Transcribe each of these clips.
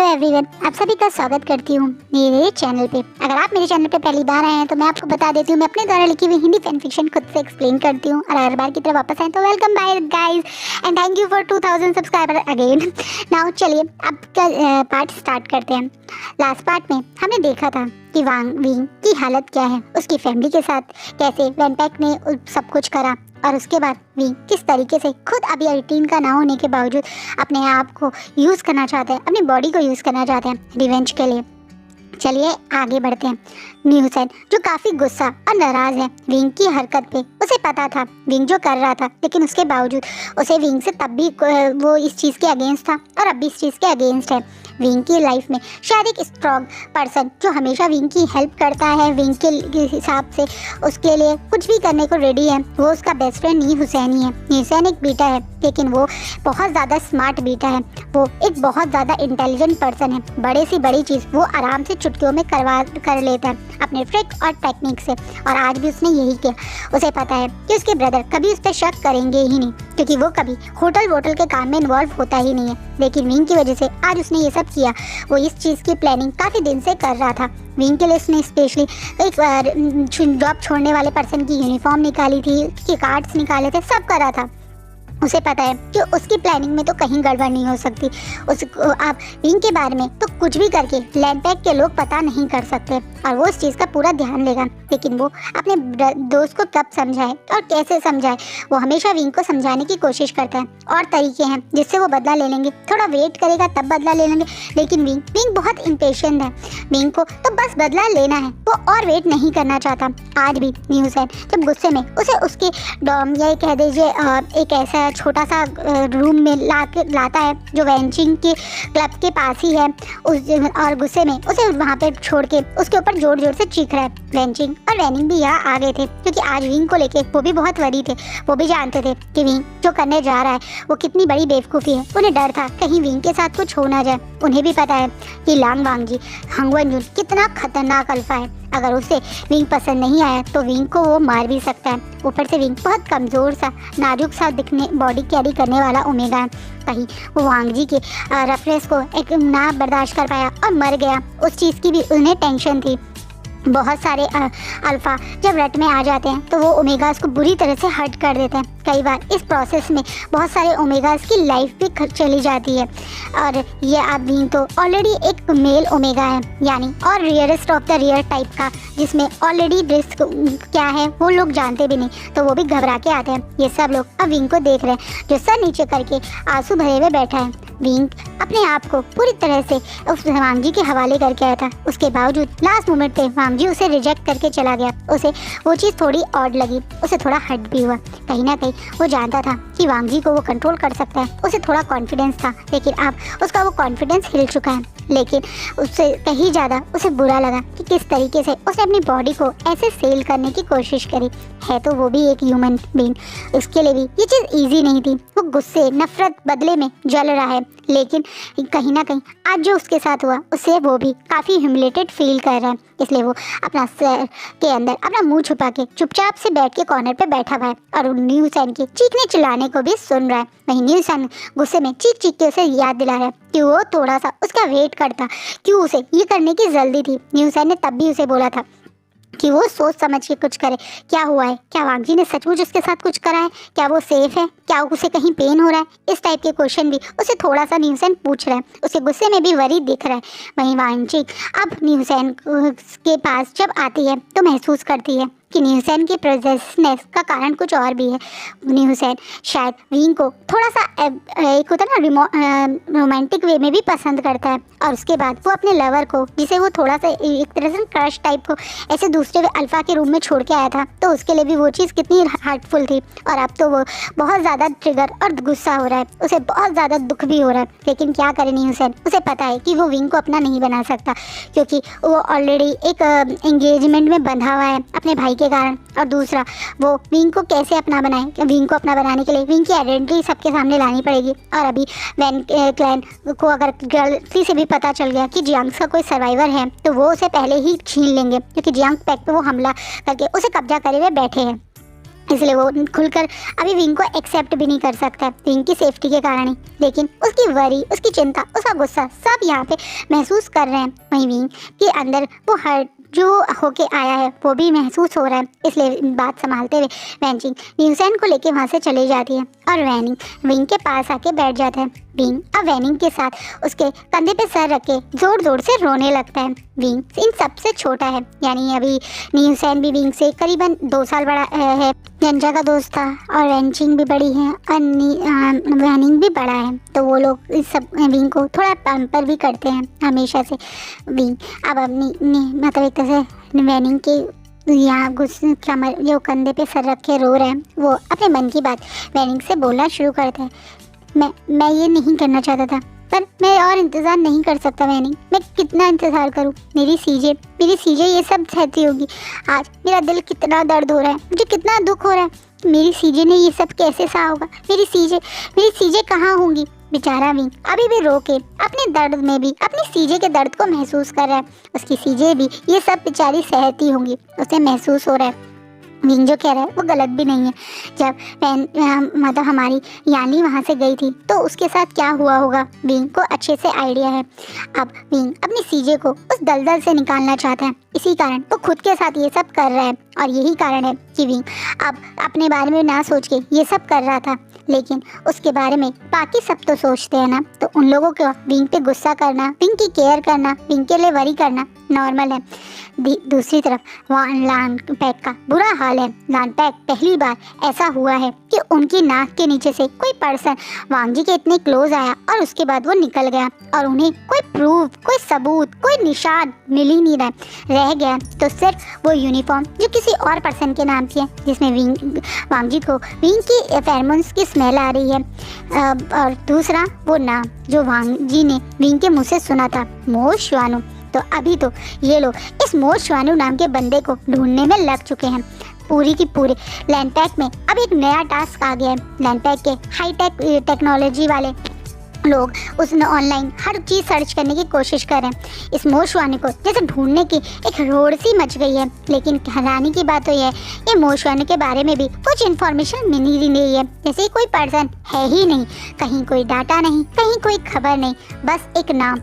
Everyone, आप सभी का स्वागत करती हूँ मेरे चैनल पे। अगर आप मेरे चैनल पे पहली बार आए हैं तो मैं आपको बता देती हूँ, मैं अपने द्वारा लिखी हुई हिंदी फैन फिक्शन खुद से एक्सप्लेन करती हूँ। और हर बार की तरह वापस आए तो welcome bye guys and thank you for 2000 subscriber again. Now चलिए अब का पार्ट स्टार्ट करते हैं। लास्ट पार्ट में हमने देखा था कि वांग विंग की हालत क्या है, उसकी फैमिली के साथ कैसे वैन पैक ने सब कुछ करा और उसके बाद विंग किस तरीके से खुद अभी 18 का ना होने के बावजूद अपने आप को यूज़ करना चाहते हैं, अपनी बॉडी को यूज़ करना चाहते हैं रिवेंज के लिए। चलिए आगे बढ़ते हैं। न्यूसेन जो काफ़ी गुस्सा और नाराज़ है विंग की हरकत पे। उसे पता था विंग जो कर रहा था, लेकिन उसके बावजूद उसे विंग से तब भी वो इस चीज़ के अगेंस्ट था और अब भी इस चीज़ के अगेंस्ट है। विंग की लाइफ में शायद एक स्ट्रॉन्ग पर्सन जो हमेशा विंग की हेल्प करता है, विंग के हिसाब से उसके लिए कुछ भी करने को रेडी है, वो उसका बेस्ट फ्रेंड नी हुसैनी है। नी हुसैन एक बेटा है, लेकिन वो बहुत ज़्यादा स्मार्ट बेटा है, वो एक बहुत ज़्यादा इंटेलिजेंट पर्सन है। बड़े से बड़ी चीज़ वो आराम से चुटकियों में कर लेता है अपने ट्रिक और टेक्निक से, और आज भी उसने यही किया। उसे पता है कि उसके ब्रदर कभी उस पर शक करेंगे ही नहीं, क्योंकि वो कभी होटल वोटल के काम में इन्वॉल्व होता ही नहीं है। लेकिन विंग की वजह से आज उसने ये सब किया। वो इस चीज़ की प्लानिंग काफ़ी दिन से कर रहा था। विंग के लिए उसने स्पेशली एक जॉब छोड़ने वाले पर्सन की यूनिफॉर्म निकाली थी, उसके कार्ड्स निकाले थे, सब करा था। उसे पता है कि उसकी प्लानिंग में तो कहीं गड़बड़ नहीं हो सकती। उसको आप विंग के बारे में तो कुछ भी करके लैंड पैक के लोग पता नहीं कर सकते, और वो उस चीज़ का पूरा ध्यान लेगा। लेकिन वो अपने दोस्त को कब समझाए और कैसे समझाए, वो हमेशा विंग को समझाने की कोशिश करता है। और तरीके हैं जिससे वो बदला ले लेंगे, थोड़ा वेट करेगा तब बदला ले लेंगे। लेकिन विंग बहुत इम्पेशेंट है, विंग को तो बस बदला लेना है, वो और वेट नहीं करना चाहता। आज भी नी हुसैन जब गुस्से में उसे उसके डॉम या कह दीजिए एक ऐसा छोटा सा रूम में लाता है जो वेंचिंग के क्लब के पास ही है और गुस्से में उसे वहाँ पे छोड़ के उसके ऊपर जोर जोर से चीख रहा है। वेंचिंग और वैनिंग भी यहाँ आ गए थे, क्योंकि आज विंग को लेके वो भी बहुत वरी थे। वो भी जानते थे कि विंग जो करने जा रहा है वो कितनी बड़ी बेवकूफ़ी है। उन्हें डर था कहीं विंग के साथ कुछ हो ना जाए। उन्हें भी पता है कि लांग वांगजी हंगवनजुन कितना खतरनाक अल्फा है, अगर उसे विंग पसंद नहीं आया तो विंग को वो मार भी सकता है। ऊपर से विंग बहुत कमज़ोर सा नाजुक सा दिखने बॉडी कैरी करने वाला ओमेगा है। कहीं वो वांगजी के रेफरेंस को एक ना बर्दाश्त कर पाया और मर गया, उस चीज़ की भी उन्हें टेंशन थी। बहुत सारे अल्फ़ा जब रट में आ जाते हैं तो वो ओमेगास को बुरी तरह से हर्ट कर देते हैं। कई बार इस प्रोसेस में बहुत सारे ओमेगास की लाइफ भी चली जाती है। और ये आप विंग तो ऑलरेडी एक मेल ओमेगा है, यानी और rarest of the rear type का, जिसमें ऑलरेडी रिस्क क्या है वो लोग जानते भी नहीं, तो वो भी घबरा के आते हैं। ये सब लोग अब विंग को देख रहे हैं जो सर नीचे करके आंसू भरे हुए बैठा है। विंग अपने आप को पूरी तरह से उस वांगजी के हवाले करके आया था, उसके बावजूद लास्ट मोमेंट पे वांगजी उसे रिजेक्ट करके चला गया। उसे वो चीज़ थोड़ी ऑड लगी, उसे थोड़ा हर्ट भी हुआ। कहीं ना कहीं वो जानता था कि वांगजी को वो कंट्रोल कर सकता है, उसे थोड़ा कॉन्फिडेंस था, लेकिन अब उसका वो कॉन्फिडेंस हिल चुका है। लेकिन उससे कहीं ज़्यादा उसे बुरा लगा कि किस तरीके से उसने अपनी बॉडी को ऐसे सेल करने की कोशिश करी है, तो वो भी एक ह्यूमन बीइंग। उसके लिए भी ये चीज़ ईजी नहीं थी। वो गुस्से नफरत बदले में जल रहा है, लेकिन कहीं ना कहीं आज जो उसके साथ हुआ उससे वो भी काफ़ी ह्यूमिलेटेड फील कर रहा है। इसलिए वो अपना सर के अंदर अपना मुंह छुपा के चुपचाप से बैठ के कॉर्नर पे बैठा हुआ है और नी हुसैन के चीखने चिल्लाने को भी सुन रहा है। वहीं नी हुसैन गुस्से में चीख चीख के उसे याद दिला रहा है कि वो थोड़ा सा उसका वेट करता, क्यों उसे ये करने की जल्दी थी। नी हुसैन ने तब भी उसे बोला था कि वो सोच समझ के कुछ करे। क्या हुआ है, क्या वांगजी ने सचमुच उसके साथ कुछ करा है, क्या वो सेफ है, क्या उसे कहीं पेन हो रहा है, इस टाइप के क्वेश्चन भी उसे थोड़ा सा नी हुसैन पूछ रहा है। उसे गुस्से में भी वरी दिख रहा है। वहीं वांगजी अब नी हुसैन के पास जब आती है तो महसूस करती है कि नी हुसैन की प्रेजेंसनेस का कारण कुछ और भी है। नी हुसैन शायद विंग को थोड़ा सा एक होता है ना रोमांटिक वे में भी पसंद करता है, और उसके बाद वो अपने लवर को, जिसे वो थोड़ा सा एक तरह से क्रश टाइप को ऐसे दूसरे अल्फ़ा के रूम में छोड़ के आया था, तो उसके लिए भी वो चीज़ कितनी हार्टफुल थी। और अब तो वो बहुत ज़्यादा ट्रिगर और गुस्सा हो रहा है, उसे बहुत ज़्यादा दुख भी हो रहा है। लेकिन क्या करे नी हुसैन, उसे पता है कि वो विंग को अपना नहीं बना सकता, क्योंकि वो ऑलरेडी एक एंगेजमेंट में बंधा हुआ है अपने भाई के कारण। और दूसरा, वो विंग को कैसे अपना बनाए। विंग को अपना बनाने के लिए विंग की आइडेंटिटी सबके सामने लानी पड़ेगी। और अभी वैन क्लैन को अगर गलती से भी पता चल गया कि जियांग का कोई सर्वाइवर है, तो वो उसे पहले ही छीन लेंगे, क्योंकि जियांग पैक पे वो हमला करके उसे कब्जा करे हुए बैठे हैं। इसलिए वो खुलकर अभी विंग को एक्सेप्ट भी नहीं कर सकता विंग की सेफ्टी के कारण ही। लेकिन उसकी वरी, उसकी चिंता, उसका गुस्सा सब यहाँ पे महसूस कर रहे हैं। वहीं विंग के अंदर वो हर्ट जो होके आया है वो भी महसूस हो रहा है। इसलिए बात संभालते हुए वैनचिंग न्यूसेन को लेके वहाँ से चली जाती है और वैनिंग विंग के पास आके बैठ जाता है। विंग अब वैनिंग के साथ उसके कंधे पे सर रख के जोर जोर से रोने लगता है। विंग इन सबसे छोटा है, यानी अभी न्यूसेन भी विंग से करीबन 2 साल बड़ा है। जंजा का दोस्त था और वैनचिंग भी बड़ी है और वैनिंग भी बड़ा है, तो वो लोग इस सब विंग को थोड़ा पैम्पर भी करते हैं हमेशा से। विंग अब अपनी मतलब एक तरह से वैनिंग के यहाँ गुस्से कमर जो कंधे पे सर रख के रो रहे हैं, वो अपने मन की बात वैनिंग से बोलना शुरू करता है। मैं ये नहीं करना चाहता था, पर मैं और इंतज़ार नहीं कर सकता वैनिंग। मैं कितना इंतज़ार करूं? मेरी सीजे ये सब सहती होगी। आज मेरा दिल कितना दर्द हो रहा है, मुझे कितना दुख हो रहा है। मेरी सीजे ने ये सब कैसे सहा होगा? मेरी सीजे कहाँ होंगी? बेचारा विंग अभी भी रो के अपने दर्द में भी अपनी सीजे के दर्द को महसूस कर रहा है। उसकी सीजे भी ये सब बेचारी सहती होंगी, उसे महसूस हो रहा है। विंग जो कह रहा है वो गलत भी नहीं है। जब मतलब हमारी यानी वहाँ से गई थी तो उसके साथ क्या हुआ होगा विंग को अच्छे से आइडिया है। अब विंग अपनी सीजे को उस दलदल से निकालना चाहता है, इसी कारण वो खुद के साथ ये सब कर रहा है। और यही कारण है कि विंग अब अपने बारे में ना सोच के ये सब कर रहा था, लेकिन उसके बारे में बाकी सब तो सोचते हैं ना। तो उन लोगों को विंग पे गुस्सा करना, विंग की केयर करना, विंग के लिए वरी करना नॉर्मल है। दूसरी तरफ वहाँ लानपैक का बुरा हाल है। लानपैक पहली बार ऐसा हुआ है कि उनकी नाक के नीचे से कोई पर्सन वांग जी के इतने क्लोज आया और उसके बाद वो निकल गया और उन्हें कोई प्रूफ, कोई सबूत, कोई निशान मिल ही नहीं रह गया। तो सिर्फ वो यूनिफॉर्म जो किसी और पर्सन के नाम की है, जिसमें वांग जी को विंग की फेरोमोन्स की स्मेल आ रही है। और दूसरा वो नाम जो वांग जी ने विंग के मुँह से सुना था, मो शुआनु। तो अभी तो ये लोग इस मो शुआनु नाम के बंदे को ढूंढने में लग चुके हैं। पूरी की पूरी लैंडपैक में अब एक नया टास्क आ गया है। लैंडपैक के हाईटेक टेक्नोलॉजी वाले लोग उसने ऑनलाइन हर चीज़ सर्च करने की कोशिश कर रहे हैं। इस मो शुआनु को जैसे ढूंढने की एक रोड सी मच गई है। लेकिन हैरानी की बात तो ये है, ये मो शुआनु के बारे में भी कुछ इन्फॉर्मेशन मिल ही नहीं है। जैसे कोई पर्सन है ही नहीं, कहीं कोई डाटा नहीं, कहीं कोई खबर नहीं, बस एक नाम।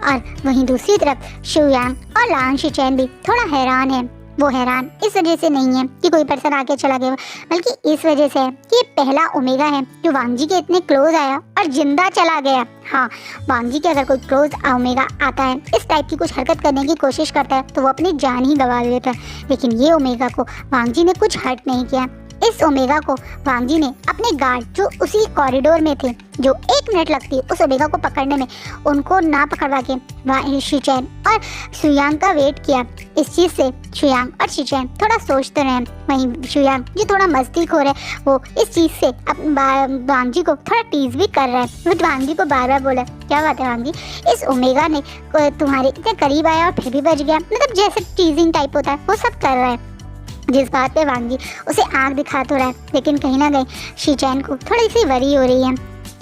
और वहीं दूसरी तरफ शुयांग और लांग शिचैन भी थोड़ा हैरान है। वो हैरान इस वजह से नहीं है कि कोई पर्सन आके चला गया, बल्कि इस वजह से है कि ये पहला ओमेगा है जो वांग जी के इतने क्लोज आया और जिंदा चला गया। हाँ, वांग जी के अगर कोई क्लोज ओमेगा आता है, इस टाइप की कुछ हरकत करने की कोशिश करता है, तो वो अपनी जान ही गंवा देता है। लेकिन ये ओमेगा को वांग जी ने कुछ हर्ट नहीं किया। इस ओमेगा को वांग जी ने अपने गार्ड जो उसी कॉरिडोर में थे, जो 1 मिनट लगती है उस ओमेगा को पकड़ने में, उनको ना पकड़वा के शिचैन और शुयांग का वेट किया। इस चीज़ से शुयांग और शिचैन थोड़ा सोचते रहे। वहीं शुयांग जो थोड़ा मस्ती खो रहे, वो इस चीज़ से वांग जी को थोड़ा टीज भी कर रहा है। वो वांग जी को बार बार बोला, क्या बात है वांग जी, इस ओमेगा ने तुम्हारे इतने करीब आया और फिर भी बच गया, मतलब जैसे टीजिंग टाइप होता है वो सब कर रहा है। जिस बात पे वांग जी उसे आँख दिखा तो रहा है, लेकिन कहीं ना कहीं शिचैन को थोड़ी सी वरी हो रही है।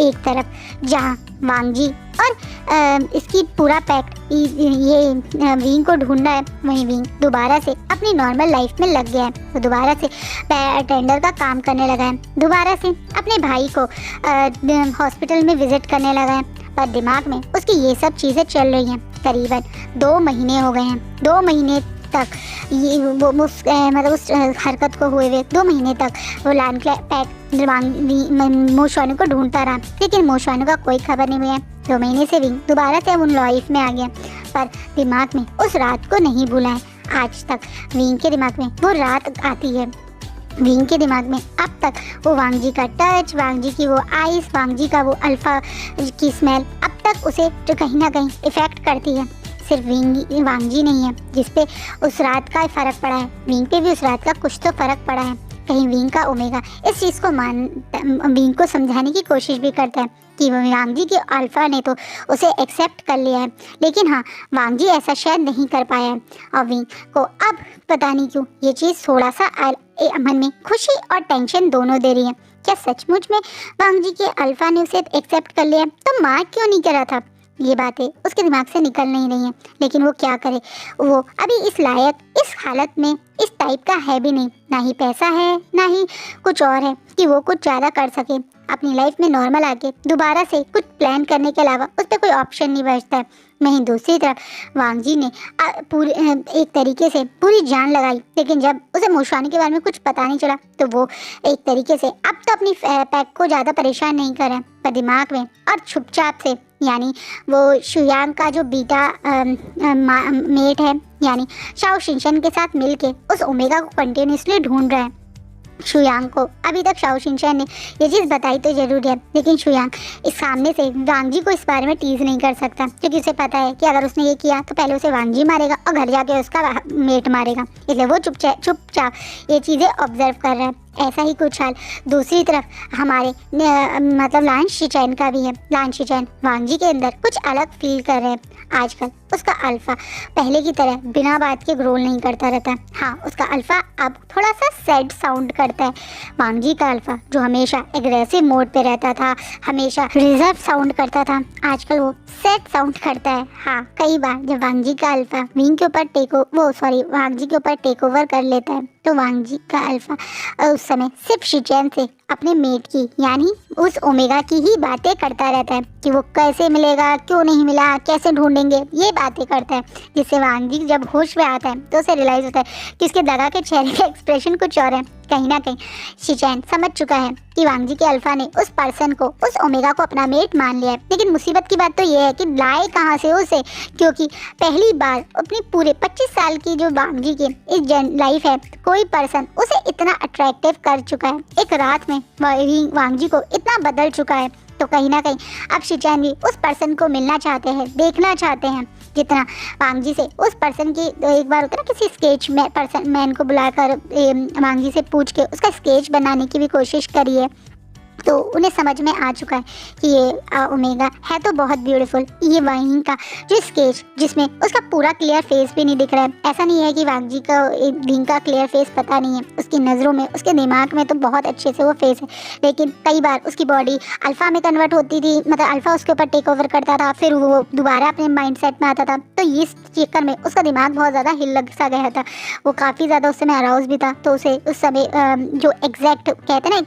एक तरफ जहाँ वांग जी और इसकी पूरा पैक्ट ये विंग को ढूंढ रहा है, वहीं विंग दोबारा से अपनी नॉर्मल लाइफ में लग गया है। वो दोबारा से अटेंडर का काम करने लगा है, दोबारा से अपने भाई को हॉस्पिटल में विजिट करने लगा है। पर दिमाग में उसकी ये सब चीज़ें चल रही हैं। करीबन 2 महीने हो गए हैं। 2 महीने तक ये वो मतलब उस हरकत को हुए हुए 2 महीने तक वो मो शुआनु को ढूंढता रहा, लेकिन मो शुआनु का कोई खबर नहीं हुआ है। 2 महीने से विंग दोबारा से उन लाइफ में आ गया, पर दिमाग में उस रात को नहीं भूला है। आज तक विंग के दिमाग में वो रात आती है। विंग के दिमाग में अब तक वो वांग जी का टच, वांग जी की वो आइस, वांग जी का वो अल्फा की स्मेल अब तक उसे जो कहीं ना कहीं इफेक्ट करती है। सिर्फ वांग जी नहीं है जिसपे उस रात का फ़र्क पड़ा है, विंग पे भी उस रात का कुछ तो फ़र्क पड़ा है। कहीं विंग का ओमेगा इस चीज़ को विंग को समझाने की कोशिश भी करता है कि वांग जी के अल्फा ने तो उसे एक्सेप्ट कर लिया है, लेकिन हाँ वांग जी ऐसा शायद नहीं कर पाया है। और विंग को अब पता नहीं क्यों ये चीज़ थोड़ा सा मन में खुशी और टेंशन दोनों दे रही है। क्या सचमुच में वांग जी के अल्फा ने उसे एक्सेप्ट कर लिया? तो मार क्यों नहीं करा था? ये बातें उसके दिमाग से निकल नहीं रही हैं, लेकिन वो क्या करे, वो अभी इस लायक, इस हालत में, इस टाइप का है भी नहीं, ना ही पैसा है ना ही कुछ और है कि वो कुछ ज़्यादा कर सके। अपनी लाइफ में नॉर्मल आके दोबारा से कुछ प्लान करने के अलावा उस पर कोई ऑप्शन नहीं बचता है। वहीं दूसरी तरफ वांग जी ने पूरी एक तरीके से पूरी जान लगाई, लेकिन जब उसे मोशवानी के बारे में कुछ पता नहीं चला तो वो एक तरीके से अब तो अपनी पैक को ज़्यादा परेशान नहीं कर रहा है, पर दिमाग में और चुपचाप से, यानी वो शुयांग का जो बीटा मेट है यानी शाओ शिनशन के साथ मिलके उस ओमेगा को कंटिन्यूसली ढूंढ रहा है। शुयांग को अभी तक शाओ शिनशन ने ये चीज़ बताई तो जरूर है, लेकिन शुयांग इस सामने से वांग जी को इस बारे में टीज नहीं कर सकता, क्योंकि उसे पता है कि अगर उसने ये किया तो पहले उसे वांग जी मारेगा और घर जाके उसका मेट मारेगा, इसलिए वो चुपचाप ये चीज़ें ऑब्जर्व कर रहा है। ऐसा ही कुछ हाल दूसरी तरफ हमारे मतलब लान शिचैन का भी है। लान शिचैन वांग जी के अंदर कुछ अलग फील कर रहे हैं। आजकल उसका अल्फा पहले की तरह बिना बात के ग्रोल नहीं करता रहता। हाँ, उसका अल्फा अब थोड़ा सा सैड साउंड करता है। वांग जी का अल्फा जो हमेशा एग्रेसिव मोड पे रहता था, हमेशा रिजर्व साउंड करता था, आजकल वो सैड साउंड करता है। हाँ, कई बार जब वांग जी का अल्फा वांग जी के ऊपर टेक ओवर कर लेता है तो वांग जी का अल्फा उस समय सिर्फ शिचैन से अपने मेट की यानी उस ओमेगा की ही बातें करता रहता है कि वो कैसे मिलेगा, क्यों नहीं मिला, कैसे ढूंढेंगे, ये बातें करता है। जिससे वांग जी जब होश में आता है तो उसे रियलाइज होता है कि उसके दगा के चेहरे का एक्सप्रेशन कुछ और है। कहीं ना कहीं शिचैन समझ चुका है कि वांग जी के अल्फा ने उस पर्सन को, उस ओमेगा को अपना मेट मान लिया है। लेकिन मुसीबत की बात तो ये है कि लाए कहाँ से उसे, क्योंकि पहली बार अपनी पूरे 25 साल की जो वांग जी की इस लाइफ है, कोई पर्सन उसे इतना अट्रैक्टिव कर चुका है, एक रात में वांग जी को इतना बदल चुका है। तो कहीं ना कहीं अब शिचैन भी उस पर्सन को मिलना चाहते हैं, देखना चाहते हैं। जितना वांग जी से उस पर्सन की एक बार होता है ना, किसी स्केच में मैन को बुलाकर वांग जी से पूछ के उसका स्केच बनाने की भी कोशिश करी है, तो उन्हें समझ में आ चुका है कि ये ओमेगा है तो बहुत ब्यूटीफुल। ये वांग का जो स्केच जिसमें उसका पूरा क्लियर फेस भी नहीं दिख रहा है, ऐसा नहीं है कि वांग जी का विंग का क्लियर फेस पता नहीं है, उसकी नज़रों में, उसके दिमाग में तो बहुत अच्छे से वो फेस है, लेकिन कई बार उसकी बॉडी अल्फा में कन्वर्ट होती थी, मतलब अल्फा उसके ऊपर टेक ओवर करता था, फिर वो दोबारा अपने माइंड सेट में आता था। तो इस चक्कर में उसका दिमाग बहुत ज़्यादा हिल सा गया था, वो काफ़ी ज़्यादा उस समय अराउज भी था। तो उसे उस समय जो एग्जैक्ट कहते हैं ना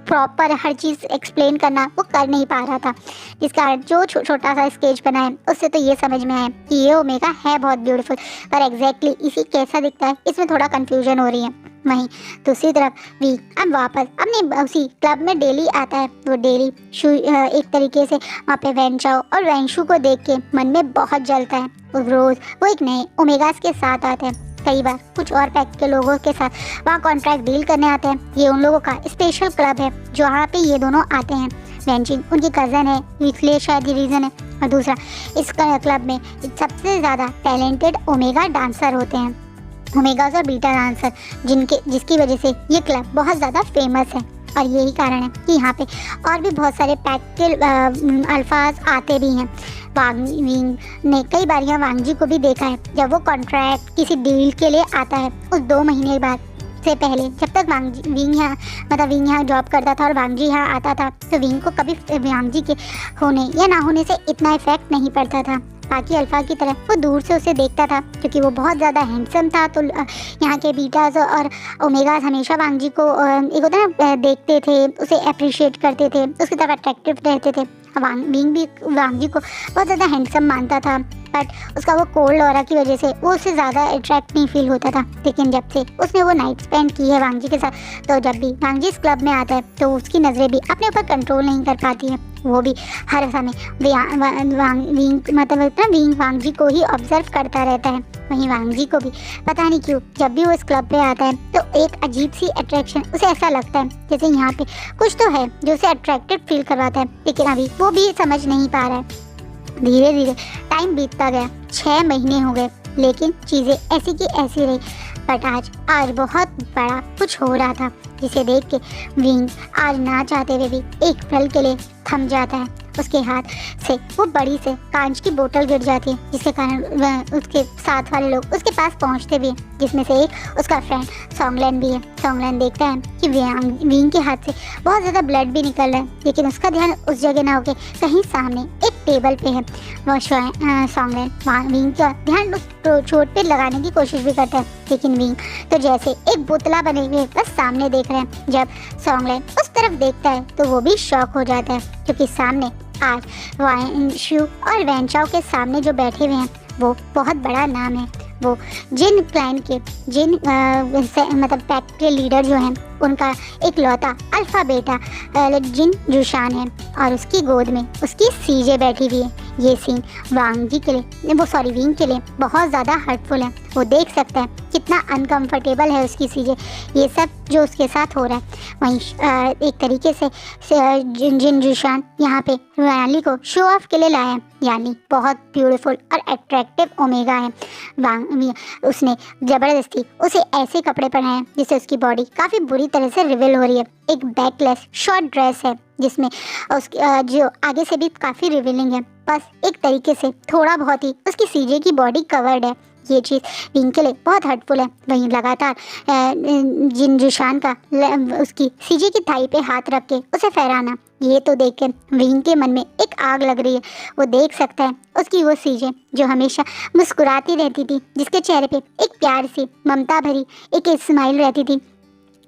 प्रॉपर हर चीज़ एक्सप्लेन करना वो कर नहीं पा रहा था, जिस कारण जो छोटा सा स्केच बना है उससे तो ये समझ में आया कि ये ओमेगा है बहुत ब्यूटीफुल, पर एग्जैक्टली इसी कैसा दिखता है इसमें थोड़ा कंफ्यूजन हो रही है। वहीं दूसरी तरफ वी अब वापस अपने उसी क्लब में डेली आता है। वो डेली एक तरीके से वहाँ पे वेंचाओ और वेंशु को देख के मन में बहुत जलता है। रोज़ वो एक नए ओमेगास के साथ आते हैं, कई बार कुछ और पैक के लोगों के साथ वहाँ कॉन्ट्रैक्ट डील करने आते हैं। ये उन लोगों का स्पेशल क्लब है जो यहाँ पे ये दोनों आते हैं। वेंचिंग उनकी कज़न है, इसलिए शायद ये रीज़न है। और दूसरा, इस क्लब में सबसे ज़्यादा टैलेंटेड ओमेगा डांसर होते हैं, ओमेगास और बीटा डांसर, जिसकी वजह से ये क्लब बहुत ज़्यादा फेमस है। और यही कारण है कि यहाँ पे और भी बहुत सारे पैक के अल्फाज आते भी हैं। वांग ने कई बार यहाँ वांग जी को भी देखा है जब वो कॉन्ट्रैक्ट किसी डील के लिए आता है, उस 2 महीने बाद से पहले, जब तक विंग यहाँ जॉब करता था और वांग जी यहाँ आता था, तो विंग को कभी वांग जी के होने या ना होने से इतना इफेक्ट नहीं पड़ता था। बाकी अल्फा की तरह वो दूर से उसे देखता था क्योंकि वो बहुत ज़्यादा हैंडसम था। तो यहाँ के बीटाज और ओमेगास हमेशा वांग जी को एक होता है देखते थे, उसे अप्रिशिएट करते थे, उसकी तरफ अट्रैक्टिव रहते थे। विंग भी वांग जी को बहुत ज़्यादा हैंडसम मानता था, बट उसका वो कोल्ड ऑरा की वजह से वो उससे ज़्यादा अट्रैक्ट नहीं फील होता था। लेकिन जब से उसने वो नाइट स्पेंड की है वांग जी के साथ, तो जब भी वांग जी इस क्लब में आता है तो उसकी नज़रें भी अपने ऊपर कंट्रोल नहीं कर पाती है। वो भी हर समय विंग वांग जी को ही ऑब्जर्व करता रहता है। वहीं वांग जी को भी पता नहीं क्यों जब भी वो इस क्लब पे आता है तो एक अजीब सी अट्रैक्शन उसे ऐसा लगता है जैसे यहाँ पे कुछ तो है जो उसे अट्रैक्टिव फील करवाता है, लेकिन अभी वो भी समझ नहीं पा रहा है। धीरे धीरे टाइम बीतता गया, 6 महीने हो गए, लेकिन चीज़ें ऐसी की ऐसी रही। बट आज बहुत बड़ा कुछ हो रहा था, जिसे देख के विंग आज ना चाहते हुए भी एक पल के लिए थम जाता है। उसके हाथ से वो बड़ी से कांच की बोतल गिर जाती है, जिसके कारण उसके साथ वाले लोग उसके पास पहुंचते भी हैं, जिसमें से एक उसका फ्रेंड सोंगलैन भी है। सोंगलैन देखता है कि विंग के हाथ से बहुत ज़्यादा ब्लड भी निकल रहा है, लेकिन उसका ध्यान उस जगह ना होके कहीं सामने एक टेबल पे है वो सॉन्गलैन वहाँ विंग का ध्यान उस चोट पे लगाने की कोशिश भी करता है, लेकिन विंग तो जैसे एक पुतला बने हुए बस सामने देख रहे हैं। जब सॉन्गलैन उस तरफ देखता है तो वो भी शॉक हो जाता है, क्योंकि सामने आज वांशु और वैनचाओ के सामने जो बैठे हुए हैं वो बहुत बड़ा नाम है। वो जिन क्लैन के मतलब पैक के लीडर जो हैं उनका एक लौता अल्फा बेटा जिन जुशान है, और उसकी गोद में उसकी सीजे बैठी हुई है। ये सीन विंग के लिए बहुत ज़्यादा हर्टफुल है। वो देख सकता है कितना अनकंफर्टेबल है उसकी सीजे, ये सब जो उसके साथ हो रहा है। वहीं एक तरीके से जिन जुशान यहाँ पे याली को शो ऑफ के लिए लाया है। याली बहुत ब्यूटीफुल और अट्रैक्टिव ओमेगा है। उसने ज़बरदस्ती उसे ऐसे कपड़े पहनाए हैं जिससे उसकी बॉडी काफ़ी बुरी तरह से रिवील हो रही है। एक बैकलेस शॉर्ट ड्रेस है जिसमें उसकी जो आगे से भी काफ़ी रिवीलिंग है, बस एक तरीके से थोड़ा बहुत ही उसकी सीजे की बॉडी कवर्ड है। ये चीज़ विंग के लिए बहुत हर्टफुल है। वहीं लगातार जिन जुशान का उसकी सीजे की थाई पे हाथ रख के उसे फहराना, ये तो देख कर विंग के मन में एक आग लग रही है। वो देख सकता है उसकी वो सीजे जो हमेशा मुस्कुराती रहती थी, जिसके चेहरे पे एक प्यार सी ममता भरी एक स्माइल रहती थी,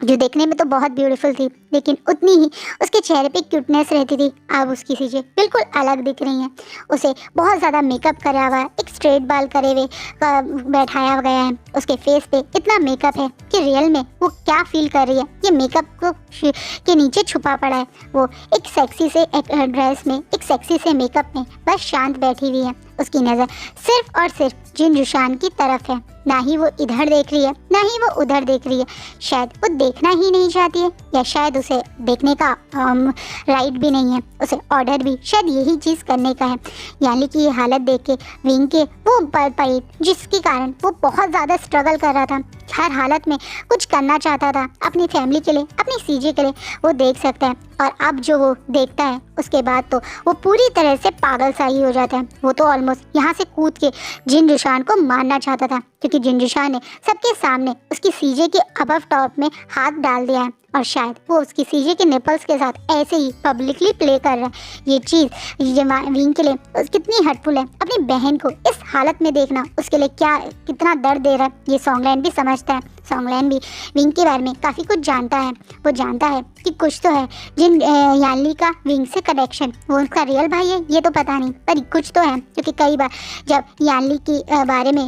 जो देखने में तो बहुत ब्यूटीफुल थी, लेकिन उतनी ही उसके चेहरे पे क्यूटनेस रहती थी। अब उसकी चीज़ें बिल्कुल अलग दिख रही हैं। उसे बहुत ज़्यादा मेकअप करा हुआ, एक स्ट्रेट बाल करे हुए बैठाया गया है। उसके फेस पे इतना मेकअप है कि रियल में वो क्या फील कर रही है ये मेकअप को के नीचे छुपा पड़ा है। वो एक सेक्सी से ड्रेस में, एक सेक्सी से मेकअप में बस शांत बैठी हुई है। उसकी नज़र सिर्फ और सिर्फ जिन जुशान की तरफ है। ना ही वो इधर देख रही है, ना ही वो उधर देख रही है। शायद वो देखना ही नहीं चाहती है, या शायद उसे देखने का राइट भी नहीं है। उसे ऑर्डर भी शायद यही चीज़ करने का है। यानी कि ये हालत देख के विंग के वो पड़ी, जिसके कारण वो बहुत ज़्यादा स्ट्रगल कर रहा था। हर हालत में कुछ करना चाहता था अपनी फैमिली के लिए, अपनी सीजे के लिए। वो देख सकता है, और अब जो वो देखता है उसके बाद तो वो पूरी तरह से पागल सा ही हो जाता है। वो तो ऑलमोस्ट यहाँ से कूद के जिन जुशान को मारना चाहता था, क्योंकि जिन जुशान ने सबके सामने उसकी सीजे के अबव टॉप में हाथ डाल दिया है, और शायद वो उसकी सीजे के निपल्स के साथ ऐसे ही पब्लिकली प्ले कर रहा है। ये चीज़ विंग के लिए कितनी हर्टफुल है। अपनी बहन को इस हालत में देखना उसके लिए कितना दर्द दे रहा है, ये सॉन्गलैन भी समझता है। सॉन्गलैन भी विंग के बारे में काफ़ी कुछ जानता है। वो जानता है कि कुछ तो है जिन याली का विंग से कनेक्शन, वो उसका रियल भाई है ये तो पता नहीं, पर कुछ तो है। क्योंकि कई बार जब याली के बारे में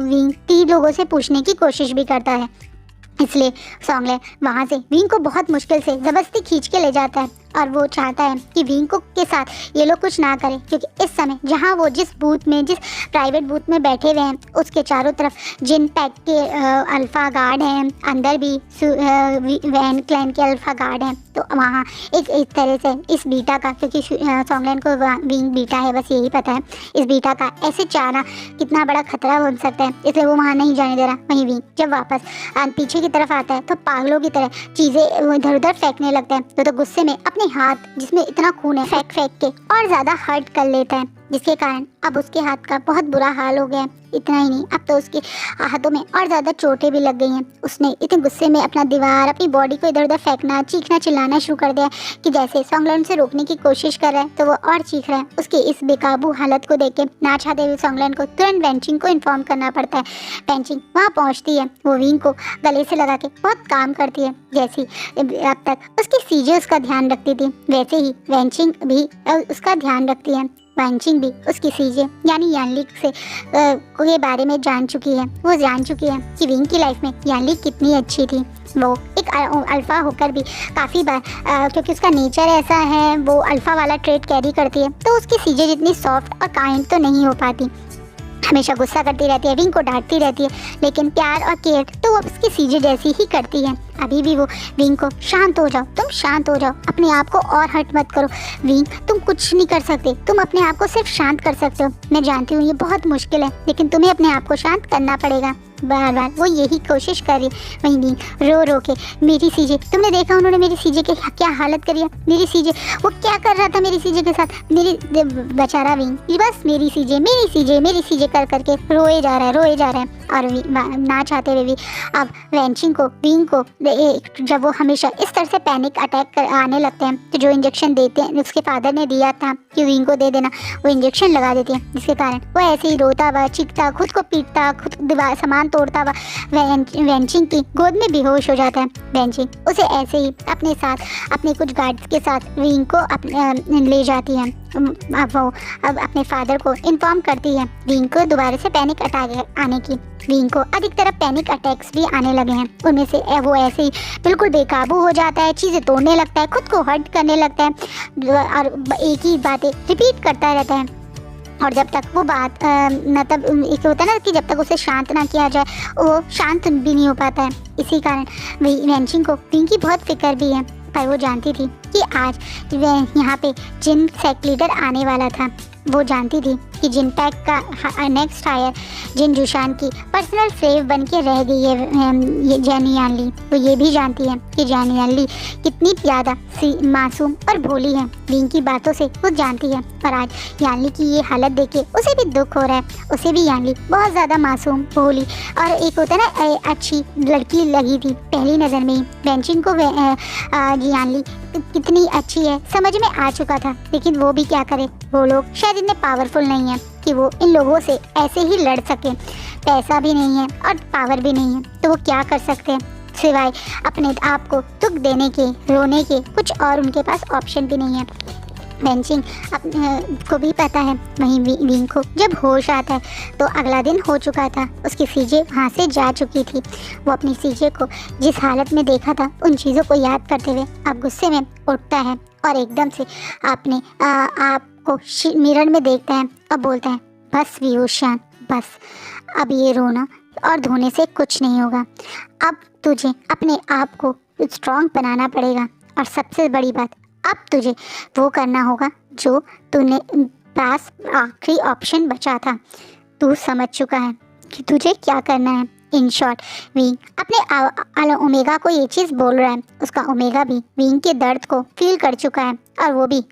विंग 3 लोगों से पूछने की कोशिश भी करता है, इसलिए सॉन्गलैन वहाँ से विंग को बहुत मुश्किल से ज़बरदस्ती खींच के ले जाता है। और वो चाहता है कि विंग को के साथ ये लोग कुछ ना करें, क्योंकि इस समय जहाँ वो जिस प्राइवेट बूथ में बैठे हुए हैं उसके चारों तरफ जिन पैक के अल्फ़ा गार्ड हैं, अंदर भी वैन क्लैन के अल्फ़ा गार्ड हैं। तो वहाँ एक तरह से इस बीटा का, क्योंकि सॉन्गलैन को विंग बीटा है बस यही पता है, इस बीटा का ऐसे जाना कितना बड़ा खतरा बन सकता है, इसलिए वो वहाँ नहीं जाने दे रहा। वहीं विंग जब वापस पीछे की तरफ आता है तो पागलों की तरह चीज़ें इधर उधर फेंकने लगता है। तो गुस्से में अपने हाथ जिसमें इतना खून है फेंक के और ज़्यादा हर्ट कर लेता है, जिसके कारण अब उसके हाथ का बहुत बुरा हाल हो गया। इतना ही नहीं, अब तो उसके हाथों में और ज़्यादा चोटें भी लग गई हैं। उसने इतने गुस्से में अपना दीवार, अपनी बॉडी को इधर उधर फेंकना, चीखना चिल्लाना शुरू कर दिया कि जैसे सॉन्गलैन से रोकने की कोशिश कर रहा है तो वो और चीख रहा है। उसकी इस बेकाबू हालत को देख के ना चाहते हुए सॉन्गलैन को तुरंत वेंचिंग को इन्फॉर्म करना पड़ता है। वेंचिंग वहाँ पहुँचती है, वो विंग को गले से लगा के बहुत काम करती है। जैसी अब तक उसकी सीजे उसका ध्यान रखती थी, वैसे ही वेंचिंग भी उसका ध्यान रखती है। वेंचिंग भी उसकी सीजे यानी यानली से के बारे में जान चुकी है। वो जान चुकी है कि विंग की लाइफ में यानली कितनी अच्छी थी। वो एक अल्फ़ा होकर भी काफ़ी बार क्योंकि उसका नेचर ऐसा है, वो अल्फ़ा वाला ट्रेट कैरी करती है, तो उसकी सीजे जितनी सॉफ्ट और काइंड तो नहीं हो पाती। हमेशा गुस्सा करती रहती है, विंग को डांटती रहती है, लेकिन प्यार और केयर तो वो उसकी सीजे जैसी ही करती है। अभी भी वो विंग को शांत हो जाओ, तुम शांत हो जाओ, अपने आप को और हर्ट मत करो। विंग तुम कुछ नहीं कर सकते, तुम अपने आप को सिर्फ शांत कर सकते हो। मैं जानती हूँ ये बहुत मुश्किल है, लेकिन तुम्हें अपने आप को शांत करना पड़ेगा। बार बार वो यही कोशिश कर रही है। वहीं विंग रो रो के मेरी सीजे, तुमने देखा उन्होंने मेरी सीजे की क्या हालत करी है, मेरी सीजे, वो क्या कर रहा था मेरी सीजे के साथ, मेरी बेचारा विंग बस मेरी सीजे मेरी सीजे मेरी सीजे कर करके रोए जा रहा है। और ना चाहते हुए भी अब वेंचिंग को, विंग को जब वो हमेशा इस तरह से पैनिक अटैक आने लगते हैं, तो जो इंजेक्शन देते हैं उसके फादर ने दिया था कि विंग को दे देना। वो इंजेक्शन लगा देती है जिसके कारण वो ऐसे ही रोता हुआ, चीखता, खुद को पीटता, खुद दीवार सामान तोड़ता हुआ वेंचिंग की गोद में बेहोश हो जाता है। वेंचिंग उसे ऐसे ही अपने साथ अपने कुछ गार्ड्स के साथ विंग को ले जाती है। अब अपने फादर को इन्फॉर्म करती है विंग को दोबारा से पैनिक अटैक आने की। विंग को अधिक तरह पैनिक अटैक्स भी आने लगे हैं। उनमें से वो ऐसे ही बिल्कुल बेकाबू हो जाता है, चीज़ें तोड़ने लगता है, खुद को हर्ट करने लगता है और एक ही बातें रिपीट करता रहता है। और जब तक वो बात मतलब एक होता है ना कि जब तक उसे शांत ना किया जाए वो शांत भी नहीं हो पाता है। इसी कारण वेंचिंग को विंग की बहुत फिक्र भी है, पर वो जानती थी कि आज यहाँ पे जिन सेक्ट लीडर आने वाला था। वो जानती थी कि जिन पैक का नेक्स्ट हायर जिन जुशान की पर्सनल स्लेव बन के रह गई है ये जैनी यानली। वो ये भी जानती है कि जैनी यानली कितनी प्यादा मासूम और भोली है। विंग की बातों से वो जानती है, पर आज यानली की ये हालत देख के उसे भी दुख हो रहा है। उसे भी यानली बहुत ज़्यादा मासूम, भोली और एक होता है ना अच्छी लड़की लगी थी पहली नज़र में ही। वेंचिंग को यानली कितनी अच्छी है समझ में आ चुका था, लेकिन वो भी क्या करे, वो लोग शायद इतने पावरफुल नहीं है कि वो इन लोगों से ऐसे ही लड़ सके। पैसा भी नहीं है और पावर भी नहीं है, तो वो क्या कर सकते हैं सिवाय अपने आप को दुख देने के, रोने के। कुछ और उनके पास ऑप्शन भी नहीं है। वेंचिंग को भी पता है। वहीं विंग को जब होश आता है तो अगला दिन हो चुका था। उसकी सीजे वहाँ से जा चुकी थी। वो अपनी सीजे को जिस हालत में देखा था उन चीज़ों को याद करते हुए अब गुस्से में उठता है और एकदम से आपने आपको मिरर में देखता है और बोलता है, बस वियोशान, बस अब ये रोना और धोने से कुछ नहीं होगा। अब तुझे अपने आप को स्ट्रॉन्ग बनाना पड़ेगा और सबसे बड़ी बात, अब तुझे वो करना होगा जो तूने पास आखिरी ऑप्शन बचा था। तू समझ चुका है कि तुझे क्या करना है। इन शॉर्ट विंग अपने ओमेगा को ये चीज़ बोल रहा है। उसका ओमेगा भी विंग के दर्द को फील कर चुका है और वो भी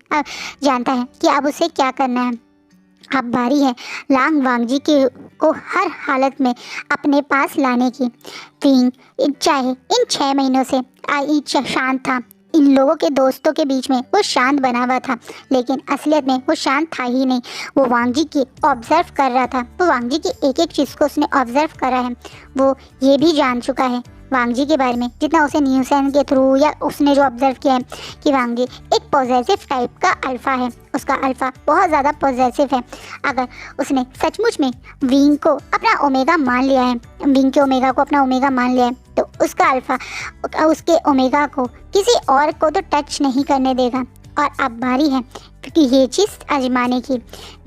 जानता है कि अब उसे क्या करना है। अब बारी है लांग वांगजी को हर हालत में अपने पास लाने की। विंग चाहे इन 6 महीनों से शांत था, इन लोगों के दोस्तों के बीच में वो शांत बना हुआ था, लेकिन असलियत में वो शांत था ही नहीं। वो वांगजी की ऑब्जर्व कर रहा था। वो वांगजी की एक एक चीज़ को उसने ऑब्जर्व करा है। वो ये भी जान चुका है वांगजी के बारे में जितना उसे न्यूज़ के थ्रू या उसने जो ऑब्जर्व किया है कि वांगजी एक पॉजिटिव टाइप का अल्फ़ा है। उसका अल्फ़ा बहुत ज़्यादा पॉजिटिव है। अगर उसने सचमुच में विंग को अपना ओमेगा मान लिया है, विंग के ओमेगा को अपना ओमेगा मान लिया है, तो उसका अल्फ़ा उसके ओमेगा को किसी और को तो टच नहीं करने देगा। और अब बारी है क्योंकि ये चीज़ आजमाने की।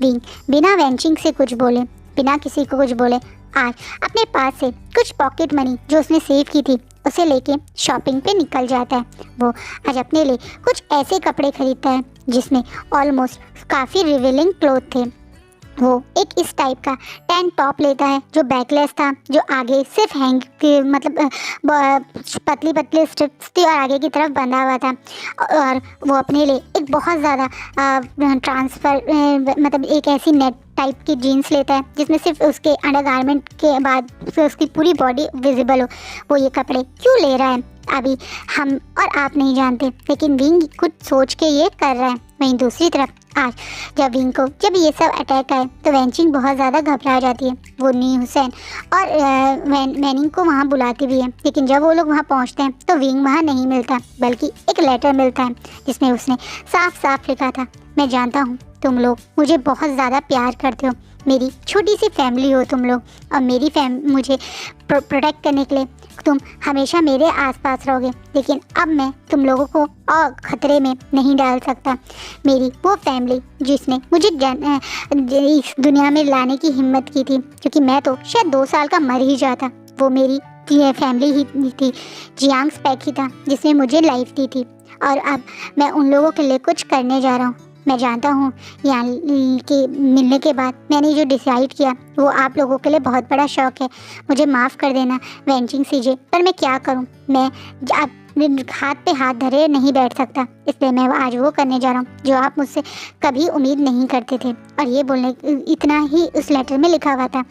विंग बिना वेंचिंग से कुछ बोले, बिना किसी को कुछ बोले आज अपने पास से कुछ पॉकेट मनी जो उसने सेव की थी उसे लेके शॉपिंग पे निकल जाता है। वो आज अपने लिए कुछ ऐसे कपड़े खरीदता है जिसमें ऑलमोस्ट काफ़ी रिवीलिंग क्लोथ थे। वो एक इस टाइप का टैंक टॉप लेता है जो बैकलेस था, जो आगे सिर्फ हैंग के मतलब पतली पतली स्ट्रिप्स थी और आगे की तरफ बंधा हुआ था। और वो अपने लिए एक बहुत ज़्यादा ट्रांसफर मतलब एक ऐसी नेट टाइप की जीन्स लेता है जिसमें सिर्फ उसके अंडरगारमेंट के बाद फिर उसकी पूरी बॉडी विजिबल हो। वो ये कपड़े क्यों ले रहा है अभी हम और आप नहीं जानते, लेकिन विंग कुछ सोच के ये कर रहा है। वहीं दूसरी तरफ आज जब ये सब अटैक आए तो वेंचिंग बहुत ज़्यादा घबरा जाती है। वो नी हुसैन और वैनिंग को वहाँ बुलाती भी है, लेकिन जब वो लोग वहाँ पहुँचते हैं तो विंग वहाँ नहीं मिलता, बल्कि एक लेटर मिलता है जिसमें उसने साफ साफ लिखा था, मैं जानता हूँ तुम लोग मुझे बहुत ज़्यादा प्यार करते हो, मेरी छोटी सी फैमिली हो तुम लोग, और मेरी मुझे प्रोटेक्ट करने के लिए तुम हमेशा मेरे आसपास रहोगे, लेकिन अब मैं तुम लोगों को और ख़तरे में नहीं डाल सकता। मेरी वो फैमिली जिसने मुझे इस दुनिया में लाने की हिम्मत की थी, क्योंकि मैं तो शायद 2 साल का मर ही जाता, वो मेरी फैमिली ही थी, जियांग स्पैक ही था जिसने मुझे लाइफ दी थी। और अब मैं उन लोगों के लिए कुछ करने जा रहा हूँ। मैं जानता हूँ यहाँ के मिलने के बाद मैंने जो डिसाइड किया वो आप लोगों के लिए बहुत बड़ा शौक़ है, मुझे माफ़ कर देना वेंचिंग सीजे, पर मैं क्या करूँ, मैं अब हाथ पे हाथ धरे नहीं बैठ सकता, इसलिए मैं आज वो करने जा रहा हूँ जो आप मुझसे कभी उम्मीद नहीं करते थे। और ये बोलने इतना ही उस लेटर में लिखा हुआ था।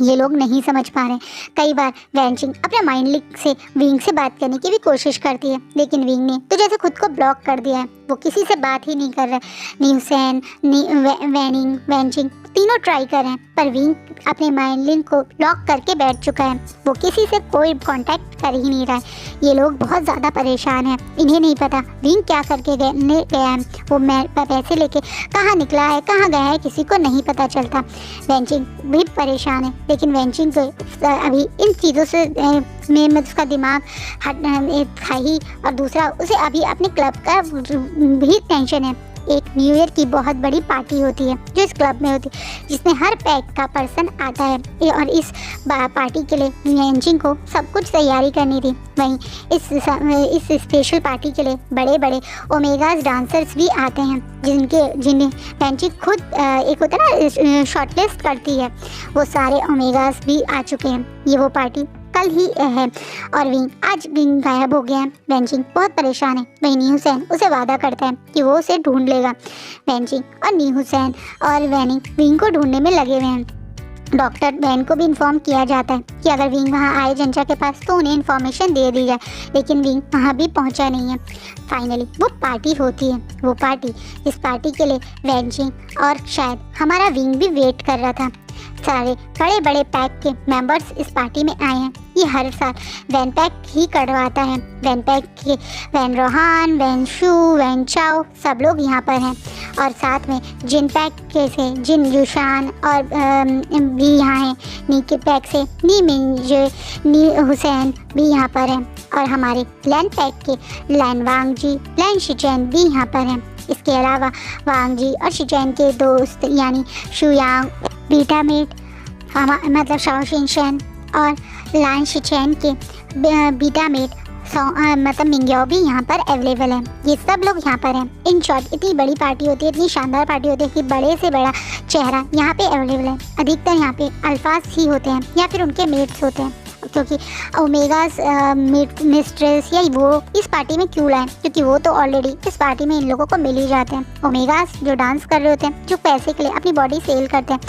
ये लोग नहीं समझ पा रहे। कई बार वैनचिंग अपने माइंड से विंग से बात करने की भी कोशिश करती है, लेकिन विंग ने तो जैसे खुद को ब्लॉक कर दिया है, वो किसी से बात ही नहीं कर रहे। न्यूसेन, वैनिंग, वैनचिंग तीनों ट्राई कर रहे हैं, पर विंग अपने माइंड लिंक को लॉक करके बैठ चुका है। वो किसी से कोई कांटेक्ट कर ही नहीं रहा है। ये लोग बहुत ज़्यादा परेशान हैं। इन्हें नहीं पता विंग क्या करके गया है, वो पैसे लेके कहाँ निकला है, कहाँ गया है, किसी को नहीं पता चलता। वैनचिंग भी परेशान है, लेकिन वैनचिंग को अभी इन चीज़ों से में उसका दिमाग था ही, और दूसरा उसे अभी अपने क्लब का भी टेंशन है। एक न्यू ईयर की बहुत बड़ी पार्टी होती है जो इस क्लब में होती है, जिसमें हर पैक का पर्सन आता है, और इस पार्टी के लिए वैनचिंग को सब कुछ तैयारी करनी थी। वहीं इस स्पेशल पार्टी के लिए बड़े बड़े ओमेगास डांसर्स भी आते हैं, जिन्हें वैनचिंग खुद एक होता है ना शॉर्टलिस्ट करती है। वो सारे ओमेगास भी आ चुके हैं। ये वो पार्टी कल ही है, और आज विंग गायब हो गया है। वैनचिंग बहुत परेशान है। वहीं न्यू हुसैन उसे वादा करता है कि वो उसे ढूंढ लेगा। वैनचिंग और न्यू हुसैन और वैनिंग विंग को ढूंढने में लगे हुए हैं। डॉक्टर वैन को भी इन्फॉर्म किया जाता है कि अगर विंग वहाँ आए जनचा के पास तो उन्हें इन्फॉर्मेशन दे दी जाए, लेकिन विंग वहाँ भी पहुँचा नहीं है। फाइनली वो पार्टी होती है। वो पार्टी, इस पार्टी के लिए वैनचिंग और शायद हमारा विंग भी वेट कर रहा था। सारे बड़े बड़े पैक के मेंबर्स इस पार्टी में आए हैं। ये हर साल वैन पैक ही करवाता है। वैन पैक के वैन रोहान, वैन शू, वैन चाओ सब लोग यहाँ पर हैं, और साथ में जिन पैक के से जिन युशान और भी यहाँ हैं। नी के पैक से नी मिंज, नी हुसैन भी यहाँ पर हैं, और हमारे लैन पैक के लैन वांग जी, लैन शिचैन भी यहाँ पर हैं। इसके अलावा वांग जी और शिचैन के दोस्त यानी शुयांग, बीटामेट मतलब शाओशिनशैन और लान शिचैन के बीटामेट मतलब मिंग्याओ भी यहाँ पर अवेलेबल है। ये सब लोग यहाँ पर हैं। इन शॉर्ट इतनी बड़ी पार्टी होती है, इतनी शानदार पार्टी होती है कि बड़े से बड़ा चेहरा यहाँ पे अवेलेबल है। अधिकतर यहाँ पे अल्फाज ही होते हैं या फिर उनके मेट्स होते हैं, क्योंकि ओमेगास मिस्ट्रेस या वो इस पार्टी में क्यों लाए, क्योंकि वो तो ऑलरेडी इस पार्टी में इन लोगों को मिल ही जाते हैं। ओमेगास जो डांस कर रहे होते हैं, जो पैसे के लिए अपनी बॉडी सेल करते हैं,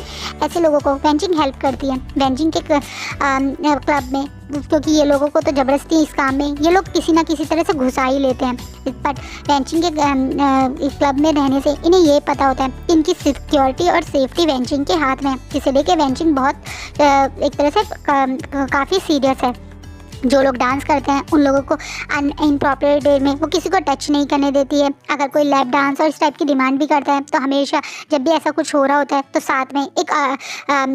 ऐसे लोगों को वैनचिंग हेल्प करती है। वैनचिंग के क्लब में, क्योंकि ये लोगों को तो ज़बरदस्ती इस काम में ये लोग किसी ना किसी तरह से घुसा ही लेते हैं। बट वैनचिंग के क्लब में रहने से इन्हें ये पता होता है कि इनकी सिक्योरिटी और सेफ्टी वैनचिंग के हाथ में है, जिसे लेके वैनचिंग बहुत एक तरह से काफ़ी सीरियस है। जो लोग डांस करते हैं उन लोगों को इनप्रॉपर वे में वो किसी को टच नहीं करने देती है। अगर कोई लैप डांस और इस टाइप की डिमांड भी करता है तो हमेशा जब भी ऐसा कुछ हो रहा होता है तो साथ में एक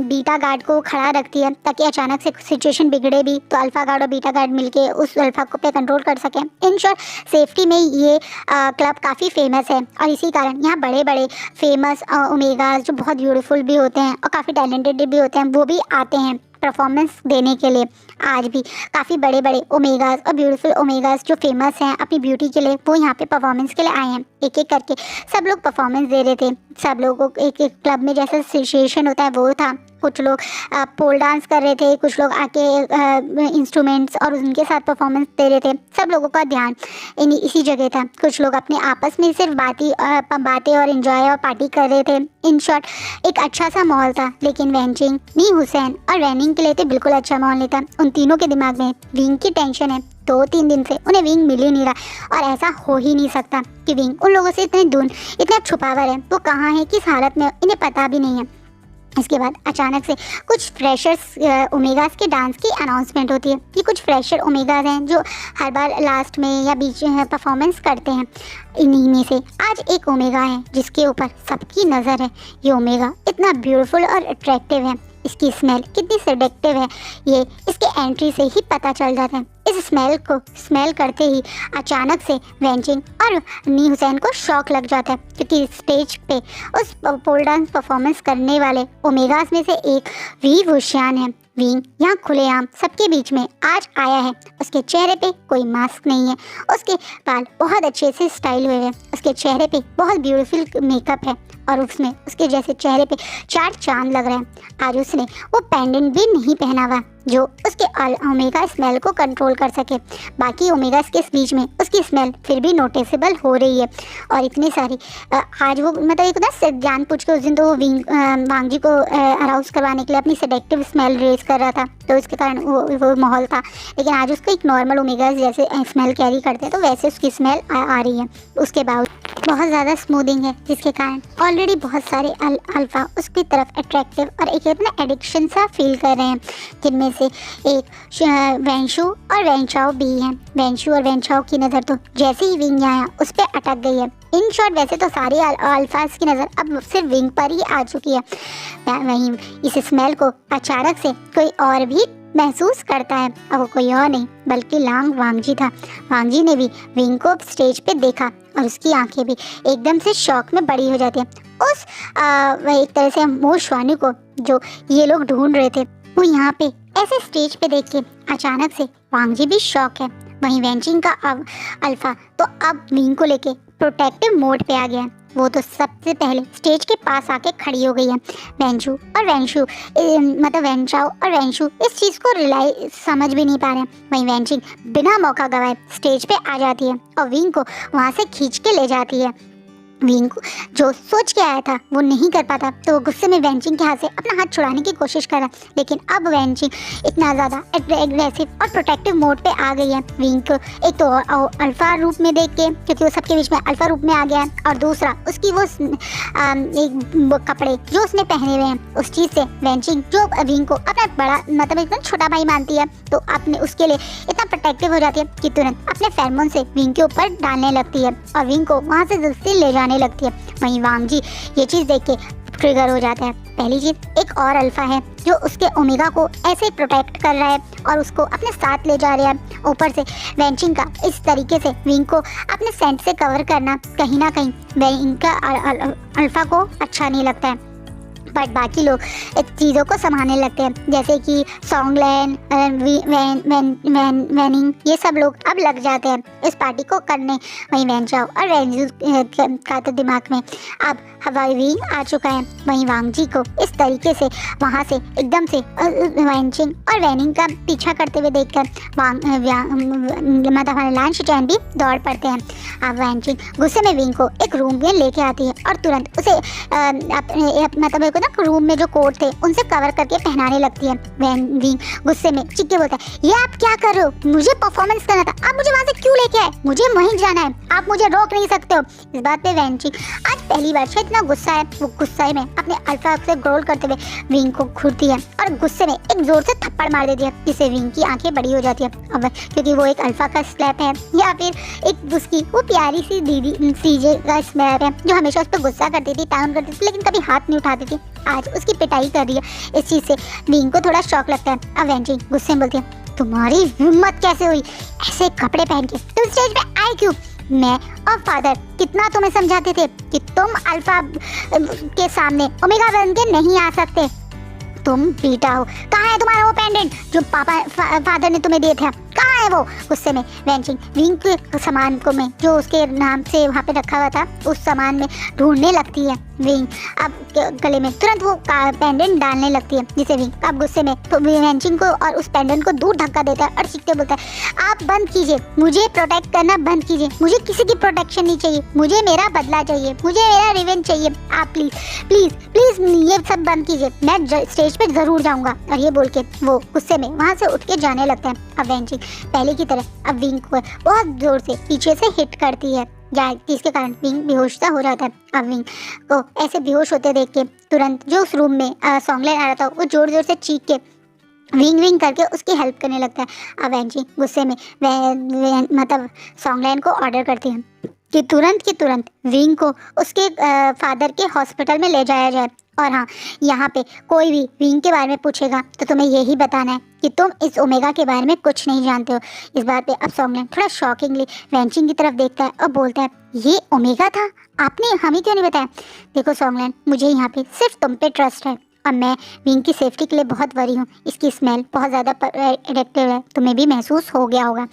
बीटा गार्ड को खड़ा रखती है, ताकि अचानक से सिचुएशन बिगड़े भी तो अल्फ़ा गार्ड और बीटा गार्ड मिलके उस अल्फ़ा को पे कंट्रोल कर सकें। इन शॉर्ट सेफ्टी में ये क्लब काफ़ी फेमस है, और इसी कारण यहाँ बड़े बड़े फेमस ओमेगास जो बहुत ब्यूटीफुल भी होते हैं और काफ़ी टैलेंटेड भी होते हैं, वो भी आते हैं परफॉर्मेंस देने के लिए। आज भी काफ़ी बड़े बड़े ओमेगास और ब्यूटीफुल ओमेगास जो फेमस हैं अपनी ब्यूटी के लिए, वो यहाँ पे परफॉर्मेंस के लिए आए हैं। एक एक करके सब लोग परफॉर्मेंस दे रहे थे। सब लोगों को एक एक क्लब में जैसा सिचुएशन होता है वो था। कुछ लोग पोल डांस कर रहे थे, कुछ लोग आके इंस्ट्रूमेंट्स और उनके साथ परफॉर्मेंस दे रहे थे। सब लोगों का ध्यान इसी जगह था। कुछ लोग अपने आपस में सिर्फ बातें और एंजॉय और पार्टी कर रहे थे। इन शॉर्ट एक अच्छा सा माहौल था, लेकिन वैनचिंग, नी हुसैन और वैनिंग के लिए तो बिल्कुल अच्छा माहौल नहीं था। उन तीनों के दिमाग में विंग की टेंशन है। 2-3 दिन से उन्हें विंग मिल ही नहीं रहा, और ऐसा हो ही नहीं सकता कि विंग उन लोगों से इतने दूर, इतना छुपावर है। वो कहाँ है, किस हालत में, इन्हें पता भी नहीं है। इसके बाद अचानक से कुछ फ्रेशर्स ओमेगास के डांस की अनाउंसमेंट होती है कि कुछ फ्रेशर ओमेगास हैं जो हर बार लास्ट में या बीच में परफॉर्मेंस करते हैं। इन्हीं में से आज एक ओमेगा है जिसके ऊपर सबकी नज़र है। ये ओमेगा इतना ब्यूटीफुल और अट्रैक्टिव है, इसकी स्मेल कितनी सेडेक्टिव है ये इसके एंट्री से ही पता चल जाता है। इस स्मेल को स्मेल करते ही अचानक से वैनचिंग और नी हुसैन को शॉक लग जाता है, क्योंकि स्टेज पे उस पोल डांस परफॉर्मेंस करने वाले ओमेगास में से एक वी वुशियान है। विंग यहाँ खुलेआम सबके बीच में आज आया है। उसके चेहरे पे कोई मास्क नहीं है, उसके बाल बहुत अच्छे से स्टाइल हुए हैं, उसके चेहरे पे बहुत ब्यूटीफुल मेकअप है, और उसमें उसके जैसे चेहरे पे 4 चांद लग रहे हैं। आज उसने वो पेंडेंट भी नहीं पहना हुआ, जो उसके ओमेगा स्मेल को कंट्रोल कर सके। बाकी ओमेगास के बीच में उसकी स्मेल फिर भी नोटिसेबल हो रही है। और इतनी सारी आज वो मतलब एक ना जान पूछ के उस दिन तो वो वांगजी को अराउज करवाने के लिए अपनी सेडेक्टिव स्मेल रेज कर रहा था, तो इसके कारण वो माहौल था। लेकिन आज उसको एक नॉर्मल ओमेगास जैसे स्मेल कैरी करते हैं तो वैसे उसकी स्मेल आ रही है। उसके बाद बहुत ज़्यादा स्मूथिंग है जिसके कारण ऑलरेडी बहुत सारे अल्फा उसकी तरफ अट्रैक्टिव और एक अपना एडिक्शन सा फील कर रहे हैं, जिनमें से एक वेंशु और वेंचाओ भी हैं। वेंशु और वेंचाओ की नज़र तो जैसे ही विंग आया उस पर अटक गई है। इन शॉर्ट वैसे तो सारे अल्फाज की नज़र अब सिर्फ विंग पर ही आ चुकी है। वहीं इस स्मेल को अचानक से कोई और भी महसूस करता है, और वो कोई और नहीं बल्कि लांग वांगजी था। वांगजी ने भी विंग को स्टेज पे देखा और उसकी आंखें भी एकदम से शॉक में बड़ी हो जाती हैं। उस वह एक तरह से मोशवानी को जो ये लोग ढूंढ रहे थे वो यहाँ पे ऐसे स्टेज पे देख के अचानक से वांगजी भी शॉक है। वहीं वेंचिंग का अब अल्फा तो अब विंग को लेके प्रोटेक्टिव मोड पे आ गया है। वो तो सबसे पहले स्टेज के पास आके खड़ी हो गई है। मतलब वेंचाओ और वेंशु इस चीज़ को समझ भी नहीं पा रहे हैं। वहीं वेंचिंग बिना मौका गवाए स्टेज पे आ जाती है और विंग को वहाँ से खींच के ले जाती है। विंग को जो सोच के आया था वो नहीं कर पाता, तो वो गुस्से में वेंचिंग के हाथ से अपना हाथ छुड़ाने की कोशिश करा। लेकिन अब वेंचिंग इतना ज़्यादा एग्रेसिव और प्रोटेक्टिव मोड पे आ गई है। विंग को एक तो अल्फा रूप में देख के, क्योंकि वो सबके बीच में अल्फा रूप में आ गया है, और दूसरा उसकी वो एक कपड़े जो उसने पहने हुए हैं उस चीज़ से वेंचिंग जो विंग को अपना बड़ा मतलब एकदम छोटा भाई मानती है, तो अपने उसके लिए इतना प्रोटेक्टिव हो जाती है कि तुरंत अपने फेरोमोन से विंग के ऊपर डालने लगती है और विंग को वहाँ से जल्दी ले जाने लगती है। वहीं वांगजी ये चीज़ देख के ट्रिगर हो जाता है। पहली चीज एक और अल्फा है जो उसके ओमेगा को ऐसे प्रोटेक्ट कर रहा है और उसको अपने साथ ले जा रहा है। ऊपर से वेंचिंग का इस तरीके से विंग को अपने सेंट से कवर करना कहीं ना कहीं विंग का अल्फा को अच्छा नहीं लगता है। बट बाकी लोग चीज़ों को संभालने लगते हैं, जैसे कि सॉन्गलैन, वैनिंग, ये सब लोग अब लग जाते हैं इस पार्टी को करने। वहीं वेंचाओ और वेंजू का तो दिमाग में अब हवाई विंग आ चुका है। वहीं वांगजी को इस तरीके से वहाँ से एकदम से वेंचिंग और वैनिंग का पीछा करते हुए देखकर मतलब लान शिचैन भी दौड़ पड़ते हैं। अब वेंचिंग गुस्से में विंग को एक रूम में लेके आती है और तुरंत उसे मतलब ना रूम में जो कोट थे उनसे कवर करके पहनाने लगती है। विंग गुस्से में चिक के बोलता है, ये आप क्या कर रहे हो? मुझे परफॉर्मेंस करना था, आप मुझे वहाँ से क्यों लेके आए? मुझे वहीं जाना है, आप मुझे रोक नहीं सकते हो। इस बात पे वेंचिंग आज पहली बार शायद इतना गुस्सा है, वो गुस्से में अपने अल्फा से ग्रोल करते हुए विंग को घूरती है और गुस्से में एक जोर से थप्पड़ मार देती है, जिससे विंग की आंखें बड़ी हो जाती है। अब क्योंकि वो एक अल्फा का स्लैप है या फिर एक उसकी वो प्यारी सी दीदी सीजे का स्लैप है जो हमेशा उस पर गुस्सा करती थी, टाउन करती थी, लेकिन कभी हाथ नहीं उठाती थी। आज उसकी पिटाई कर रही है। इस चीज से विंग को थोड़ा शॉक लगता है। अब वेंचिंग गुस्से में बोलती है, तुम्हारी हिम्मत कैसे हुई ऐसे कपड़े पहन के तुम स्टेज पे आए क्यों? मैं और फादर कितना तुम्हें समझाते थे कि तुम अल्फा के सामने ओमेगा बन के नहीं आ सकते, तुम बेटा हो। कहाँ है तुम्हारा वो पेंडेंट जो फादर ने तुम्हें दिए थे? कहाँ है वो? गुस्से में वेंचिंग विंग के सामान को में जो उसके नाम से वहाँ पे रखा हुआ था उस सामान में ढूंढने लगती है। विंग अब गले में तुरंत वो पेंडेंट डालने लगती है, जिसे विंग अब गुस्से में तो वेंचिंग को और उस पेंडेंट को दूर धक्का देता है और चीखते बोलता है, आप बंद कीजिए, मुझे प्रोटेक्ट करना बंद कीजिए, मुझे किसी की प्रोटेक्शन नहीं चाहिए, मुझे मेरा बदला चाहिए, मुझे मेरा रिवेंज चाहिए, आप प्लीज प्लीज प्लीज ये सब बंद कीजिए, मैं स्टेज पे जरूर जाऊंगा। और ये बोल के वो गुस्से में वहाँ से उठ के जाने लगता है। अब वेंचिंग पहले की तरह अब विंग को बहुत जोर से पीछे से हिट करती है, जिसके कारण विंग बेहोश सा हो जाता है। अब विंग को ऐसे बेहोश होते देख के तुरंत जो उस रूम में सॉन्गलैन आ रहा था वो जोर जोर से चीख के विंग विंग करके उसकी हेल्प करने लगता है। अब वेंची गुस्से में मतलब सॉन्गलैन को ऑर्डर करती है कि तुरंत विंग को उसके फादर के हॉस्पिटल में ले जाया जाए। और हाँ, यहाँ पे कोई भी विंग के बारे में पूछेगा तो तुम्हें यही बताना है कि तुम इस ओमेगा के बारे में कुछ नहीं जानते हो। इस बात पे अब सॉन्गलैन थोड़ा शॉकिंगली वेंचिंग की तरफ देखता है और बोलता है, ये ओमेगा था, आपने हमें क्यों नहीं बताया? देखो सॉन्गलैन, मुझे यहाँ पे सिर्फ तुम पे ट्रस्ट है और मैं विंग की सेफ्टी के लिए बहुत वरी हूँ। इसकी स्मेल बहुत ज़्यादा एडिक्टिव है, तुम्हें भी महसूस हो गया होगा।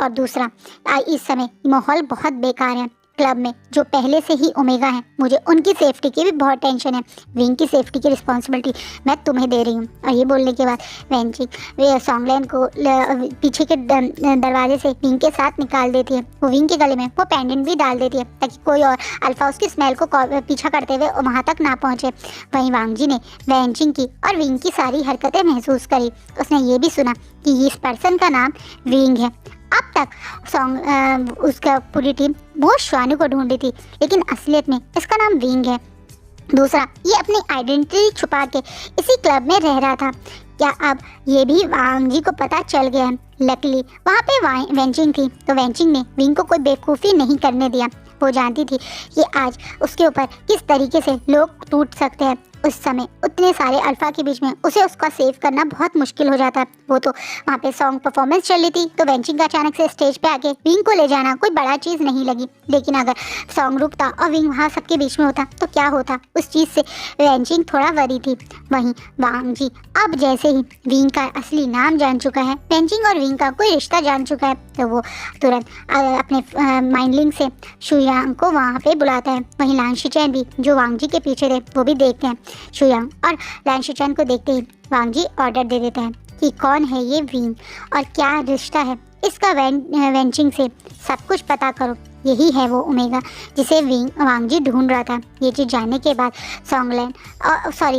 और दूसरा, इस समय माहौल बहुत बेकार है, क्लब में जो पहले से ही ओमेगा है, मुझे उनकी सेफ्टी की भी बहुत टेंशन है। विंग की सेफ्टी की रिस्पॉन्सिबिलिटी मैं तुम्हें दे रही हूँ। और ये बोलने के बाद वेंचिंग सॉन्गलैन को पीछे के दरवाजे से विंग के साथ निकाल देती है। वो विंग के गले में वो पेंडेंट भी डाल देती है ताकि कोई और अल्फा उसकी स्मेल को पीछा करते हुए वहाँ तक ना पहुँचे। वहीं वांग जी ने वेंचिंग की और विंग की सारी हरकतें महसूस करी। उसने ये भी सुना कि इस पर्सन का नाम विंग है। अब तक उसका पूरी टीम वो श्वानु को ढूंढ रही थी, लेकिन असलियत में इसका नाम विंग है। दूसरा, ये अपनी आइडेंटिटी छुपा के इसी क्लब में रह रहा था। क्या अब ये भी वांग जी को पता चल गया है? लकीली वहाँ पे वेंचिंग थी, तो वेंचिंग ने विंग को कोई बेवकूफ़ी नहीं करने दिया। वो जानती थी कि आज उसके ऊपर किस तरीके से लोग टूट सकते हैं। उस समय उतने सारे अल्फा के बीच में उसका सेव करना बहुत मुश्किल हो जाता है। वो तो वहाँ पे सॉन्ग परफॉर्मेंस चल रही थी, तो वेंचिंग का अचानक से स्टेज पे आके विंग को ले जाना कोई बड़ा चीज़ नहीं लगी। लेकिन अगर सॉन्ग रुकता और विंग वहाँ सबके बीच में होता तो क्या होता, उस चीज़ से वेंचिंग थोड़ा वरी थी। वहीं वांग जी अब जैसे ही विंग का असली नाम जान चुका है, वेंचिंग और विंग का कोई रिश्ता जान चुका है, तो वो तुरंत अपने माइंड लिंक से शुयांग को वहाँ पे बुलाता है। वहीं लांग शिचैन भी जो वांग जी के पीछे थे वो भी देखते हैं। शुयांग और लांग शिचैन को देखते ही वांग जी ऑर्डर दे देते हैं कि कौन है ये विंग और क्या रिश्ता है इसका वेंचिंग से, सब कुछ पता करो। यही है वो ओमेगा जिसे वांग जी ढूंढ रहा था। ये चीज़ जानने के बाद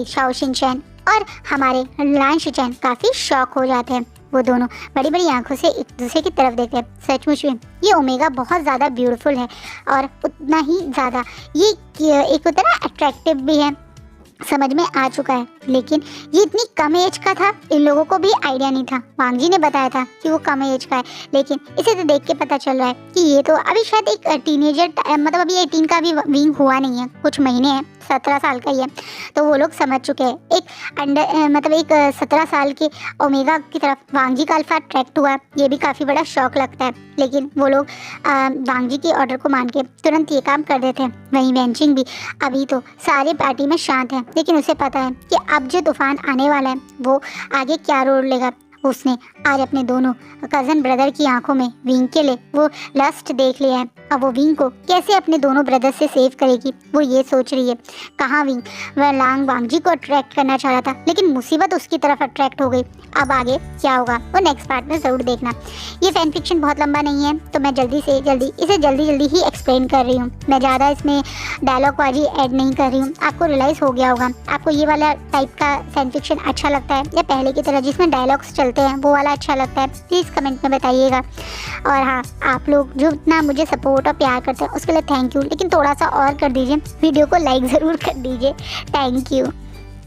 शाओ शिनचैन और हमारे लांग शिचैन काफ़ी शॉक हो जाते हैं। वो दोनों बड़ी बड़ी आंखों से एक दूसरे की तरफ देखते हैं। सचमुच में ये ओमेगा बहुत ज़्यादा ब्यूटीफुल है और उतना ही ज़्यादा ये एक होता है ना अट्रैक्टिव भी है, समझ में आ चुका है। लेकिन ये इतनी कम एज का था, इन लोगों को भी आइडिया नहीं था। वांग जी ने बताया था कि वो कम एज का है, लेकिन इसे तो देख के पता चल रहा है कि ये तो अभी शायद एक टीनेजर, मतलब अभी 18 का भी विंग हुआ नहीं है, कुछ महीने हैं, 17 साल का ही है। तो वो लोग समझ चुके हैं एक 17 साल के ओमेगा की तरफ वांग जी का अल्फा अट्रैक्ट हुआ। ये भी काफ़ी बड़ा शौक लगता है, लेकिन वो लोग वांग जी के ऑर्डर को मान के तुरंत ये काम कर देते हैं। वहीं वेंचिंग भी अभी तो सारे पार्टी में शांत है, लेकिन उसे पता है कि अब जो तूफान आने वाला है वो आगे क्या रोल लेगा। उसने आज अपने दोनों कज़न ब्रदर की आंखों में विंग के लिए वो लस्ट देख लिया है। अब वो विंग को कैसे अपने दोनों ब्रदर से सेव करेगी, वो ये सोच रही है। कहाँ विंग वह वांग जी को अट्रैक्ट करना चाह रहा था, लेकिन मुसीबत उसकी तरफ अट्रैक्ट हो गई। अब आगे क्या होगा वो नेक्स्ट पार्ट में ज़रूर देखना। ये फैन फिक्शन बहुत लंबा नहीं है, तो मैं जल्दी जल्दी ही एक्सप्लेन कर रही हूँ। मैं ज़्यादा इसमें डायलॉग बाजी ऐड नहीं कर रही हूँ। आपको रियलाइज़ हो गया होगा आपको ये वाला टाइप का फैन फिक्शन अच्छा लगता है या पहले की तरह जिसमें डायलॉग्स चलते हैं वो वाला अच्छा लगता है, प्लीज़ कमेंट में बताइएगा। और हाँ, आप लोग जो इतना मुझे सपोर्ट और प्यार करते हैं उसके लिए थैंक यू, लेकिन थोड़ा सा और कर दीजिए, वीडियो को लाइक ज़रूर कर दीजिए। Thank you.